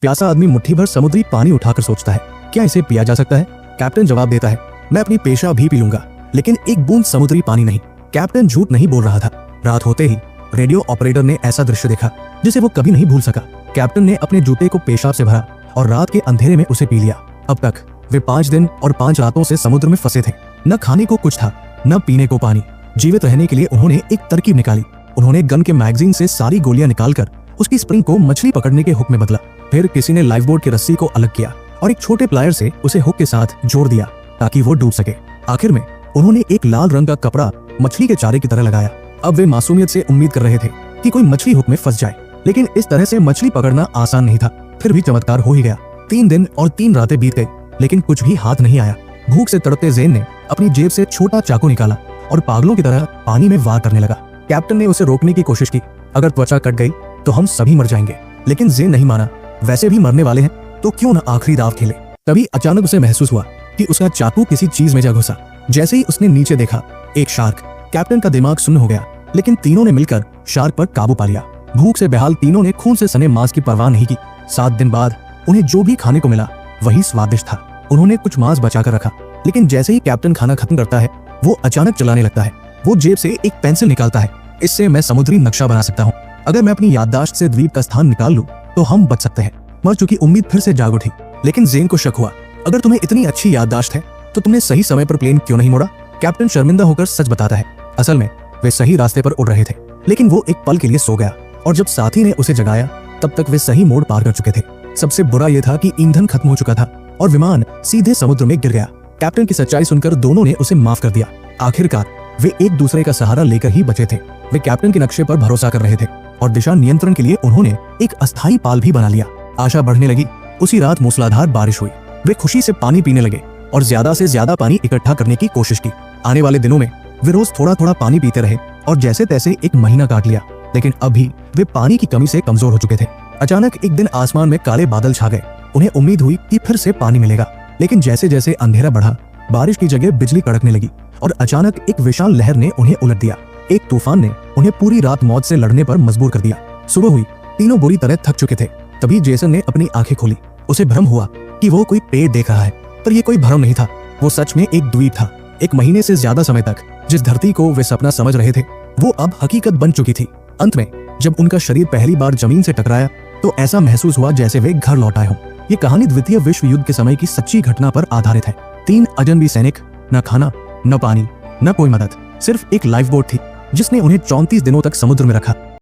प्यासा आदमी मुट्ठी भर समुद्री पानी उठाकर सोचता है, क्या इसे पिया जा सकता है? कैप्टन जवाब देता है, मैं अपनी पेशा भी पी लूंगा, लेकिन एक बूंद समुद्री पानी नहीं। कैप्टन झूठ नहीं बोल रहा था। रात होते ही रेडियो ऑपरेटर ने ऐसा दृश्य देखा जिसे वो कभी नहीं भूल सका। कैप्टन ने अपने जूते को पेशाब से भरा और रात के अंधेरे में उसे पी लिया। अब तक वे 5 दिन और 5 रातों से समुद्र में फंसे थे। न खाने को कुछ था, न पीने को पानी। जीवित रहने के लिए उन्होंने एक तरकीब निकाली। उन्होंने गन के मैगजीन से सारी गोलियां निकालकर उसकी स्प्रिंग को मछली पकड़ने के हुक में बदला। फिर किसी ने लाइफ बोट की रस्सी को अलग किया और एक छोटे प्लायर से उसे हुक के साथ जोड़ दिया ताकि वो डूब सके। आखिर में उन्होंने एक लाल रंग का कपड़ा मछली के चारे की तरह लगाया। अब वे मासूमियत से उम्मीद कर रहे थे कि कोई मछली हुक में फंस जाए, लेकिन इस तरह से मछली पकड़ना आसान नहीं था। फिर भी चमत्कार हो ही गया। 3 दिन और 3 रातें बीत गई, लेकिन कुछ भी हाथ नहीं आया। भूख से तड़पते ज़ेन ने अपनी जेब से छोटा चाकू निकाला और पागलों की तरह पानी में वार करने लगा। कैप्टन ने उसे रोकने की कोशिश की, अगर त्वचा कट गई तो हम सभी मर जाएंगे, लेकिन ज़ेन नहीं माना। वैसे भी मरने वाले हैं तो क्यों न आखिरी दाव खेले। तभी अचानक उसे महसूस हुआ कि उसका चाकू किसी चीज में जा घुसा। जैसे ही उसने नीचे देखा, एक शार्क। कैप्टन का दिमाग सुन्न हो गया, लेकिन तीनों ने मिलकर शार्क पर काबू पा लिया। भूख से बेहाल तीनों ने खून से सने मांस की परवाह नहीं की। 7 दिन बाद उन्हें जो भी खाने को मिला वही स्वादिष्ट था। उन्होंने कुछ मांस बचाकर रखा, लेकिन जैसे ही कैप्टन खाना खत्म करता है वो अचानक चलाने लगता है। वो जेब से एक पेंसिल निकालता है, इससे मैं समुद्री नक्शा बना सकता हूँ। अगर मैं अपनी याददाश्त से द्वीप का स्थान निकाल लूं तो हम बच सकते हैं। मर चुकी उम्मीद फिर से जाग उठी, लेकिन ज़ेन को शक हुआ, अगर तुम्हें इतनी अच्छी याददाश्त है तो तुमने सही समय पर प्लेन क्यों नहीं मोड़ा? कैप्टन शर्मिंदा होकर सच बताता है, असल में वे सही रास्ते पर उड़ रहे थे, लेकिन वो एक पल के लिए सो गया और जब साथी ने उसे जगाया तब तक वे सही मोड़ पार कर चुके थे। सबसे बुरा यह था कि ईंधन खत्म हो चुका था और विमान सीधे समुद्र में गिर गया। कैप्टन की सच्चाई सुनकर दोनों ने उसे माफ कर दिया। आखिरकार वे एक दूसरे का सहारा लेकर ही बचे थे। वे कैप्टन के नक्शे पर भरोसा कर रहे थे और दिशा नियंत्रण के लिए उन्होंने एक अस्थायी पाल भी बना लिया। आशा बढ़ने लगी। उसी रात मूसलाधार बारिश हुई। वे खुशी से पानी पीने लगे और ज्यादा से ज्यादा पानी इकट्ठा करने की कोशिश की। आने वाले दिनों में वे रोज थोड़ा थोड़ा पानी पीते रहे और जैसे तैसे एक महीना काट लिया, लेकिन अभी वे पानी की कमी से कमजोर हो चुके थे। अचानक एक दिन आसमान में काले बादल छा गए। उन्हें उम्मीद हुई कि फिर से पानी मिलेगा, लेकिन जैसे जैसे अंधेरा बढ़ा बारिश की जगह बिजली कड़कने लगी और अचानक एक विशाल लहर ने उन्हें उलट दिया। एक तूफान ने उन्हें पूरी रात मौत से लड़ने पर मजबूर कर दिया। सुबह हुई, तीनों बुरी तरह थक चुके थे। तभी जेसन ने अपनी आंखें खोली। उसे भ्रम हुआ कि वो कोई पेड़ देख रहा है, पर यह कोई भ्रम नहीं था। वो सच में एक द्वीप था। 1 महीने से ज्यादा समय तक जिस धरती को वे सपना समझ रहे थे वो अब हकीकत बन चुकी थी। अंत में जब उनका शरीर पहली बार जमीन से टकराया तो ऐसा महसूस हुआ जैसे वे घर लौट आए हों। ये कहानी द्वितीय विश्व युद्ध के समय की सच्ची घटना पर आधारित है। 3 अजनबी सैनिक, न खाना, न पानी, न कोई मदद, सिर्फ एक लाइफ बोट थी जिसने उन्हें 34 दिनों तक समुद्र में रखा।